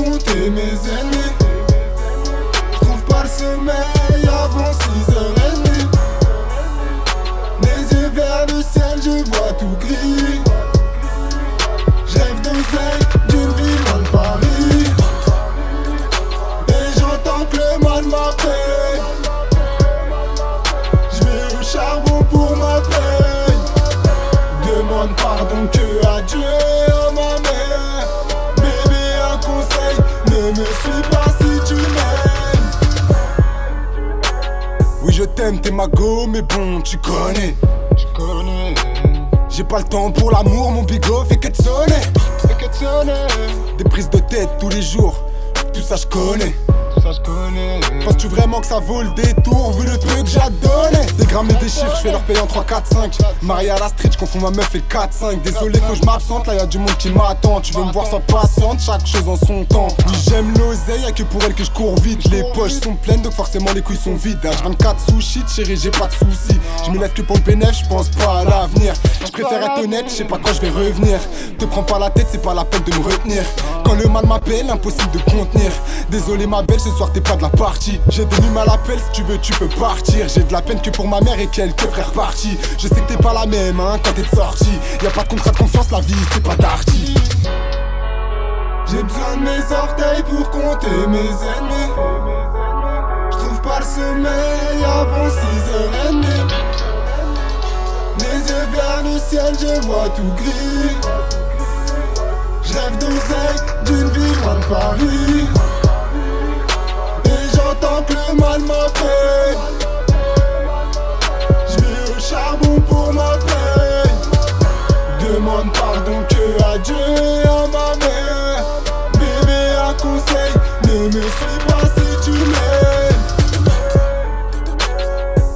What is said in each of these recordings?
compter mes ennemis. J'trouve pas le sommeil avant 6h30. Les yeux vers le ciel, je vois tout gris. J'rêve d'oseille, d'une vie loin de Paris. Et j'entends que le mal m'appelle. J'vais au charbon pour ma paye. Demande pardon que à Dieu, à ma mère. Bébé, un conseil, ne me suis pas si tu m'aimes. Oui, je t'aime, t'es ma go, mais bon, tu connais. J'ai pas le temps pour l'amour, mon bigot fait que de sonner. Des prises de tête tous les jours, tout ça je connais. Penses-tu vraiment que ça vaut le détour vu le truc que j'ai à donner? Des grammes et des chiffres, je fais leur payer en 3, 4, 5. Marié à la street, je confonds ma meuf et le 4, 5. Désolé, faut que je m'absente, là y'a du monde qui m'attend. Tu veux me voir sans patiente, chaque chose en son temps. Oui, j'aime l'oseille, y'a que pour elle que je cours vite. Les poches sont pleines, donc forcément les couilles sont vides. H24 sous shit, chérie, j'ai pas de soucis. Je me lève que pour le bénéf, je pense pas à l'avenir. Je préfère être honnête, je sais pas quand je vais revenir. Te prends pas la tête, c'est pas la peine de me retenir. Quand le mal m'appelle, impossible de contenir. Désolé ma belle, ce soir t'es pas de la partie. J'ai des nuits à l'appel, si tu veux tu peux partir. J'ai de la peine que pour ma mère et quelques frères partis. Je sais que t'es pas la même hein, quand t'es sorti. Y'a pas de contrat de confiance, la vie c'est pas d'arty. J'ai besoin de mes orteils pour compter mes ennemis. J'trouve pas le sommeil avant 6h30. Les yeux vers le ciel, je vois tout gris. J'rêve d'oseille, d'une vie loin de Paris. Et j'entends que le mal m'appelle. J'vais au charbon pour ma paye. Demande pardon que à Dieu, à ma mère. Bébé, un conseil, ne me suis pas si tu m'aimes.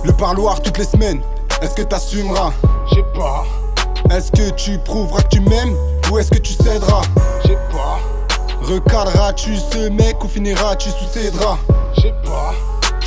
Le parloir toutes les semaines, est-ce que t'assumeras? J'ai pas, Est-ce que tu prouveras que tu m'aimes? Ou est-ce que tu céderas? j'ai pas, Recadreras-tu ce mec ou finiras-tu sous ses draps? j'ai pas.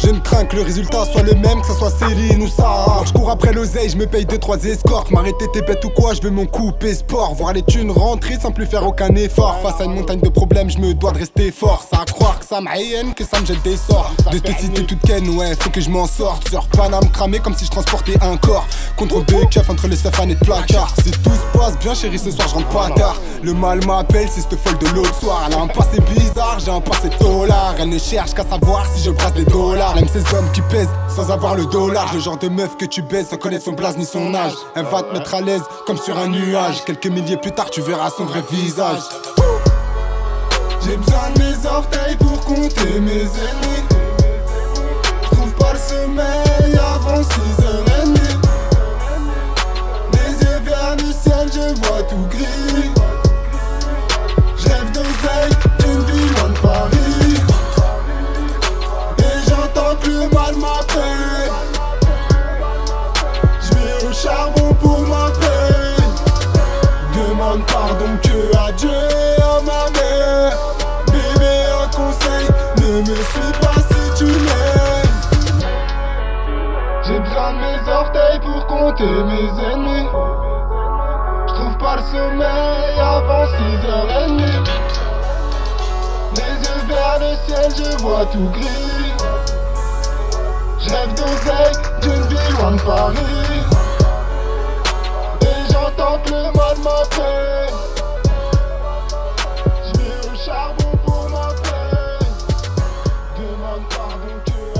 Je ne crains que le résultat soit le même, que ça soit Céline ou Sarah. Je cours après l'oseille, je me paye 2-3 escortes. M'arrêter t'es bête ou quoi, je veux mon coupé sport. Voir les thunes rentrer sans plus faire aucun effort. Face à une montagne de problèmes, je me dois de rester fort. Ça à croire que ça m'aïenne, que ça me jette des sorts. De te citer toute ken, ouais, faut que je m'en sorte. Sur Paname cramé comme si je transportais un corps. Contre deux keufs entre les Stéphane et de placard. Si tout se passe bien chérie, ce soir je rentre pas tard. Le mal m'appelle, c'est cette folle de l'autre soir. Elle a un passé bizarre, j'ai un passé dollar. Elle ne cherche qu'à savoir si je brasse des dollars. Elle aime ces hommes qui pèsent sans avoir le dollar. Le genre de meuf que tu baises sans connaître son blaze ni son âge. Elle va te mettre à l'aise comme sur un nuage. Quelques milliers plus tard tu verras son vrai visage. J'ai besoin de mes orteils pour compter mes ennemis. J'trouve pas le sommeil avant 6h30. Les yeux vers le ciel, je vois tout gris. J'rêve d'oseille, d'une vie loin de Paris. Et j'entends que le mal m'appelle. J'vais au charbon pour ma paye. Demande pardon que à Dieu, à ma mère. Bébé, un conseil, ne me suis pas si tu m'aimes. J'ai besoin de mes orteils pour compter mes ennemis. J'trouve pas le sommeil avant 6h30. Les yeux vers le ciel, je vois tout gris. J'rêve d'oseille, d'une vie loin de Paris. Et j'entends que le mal m'appelle. J'vais au charbon pour ma paye. Demande pardon que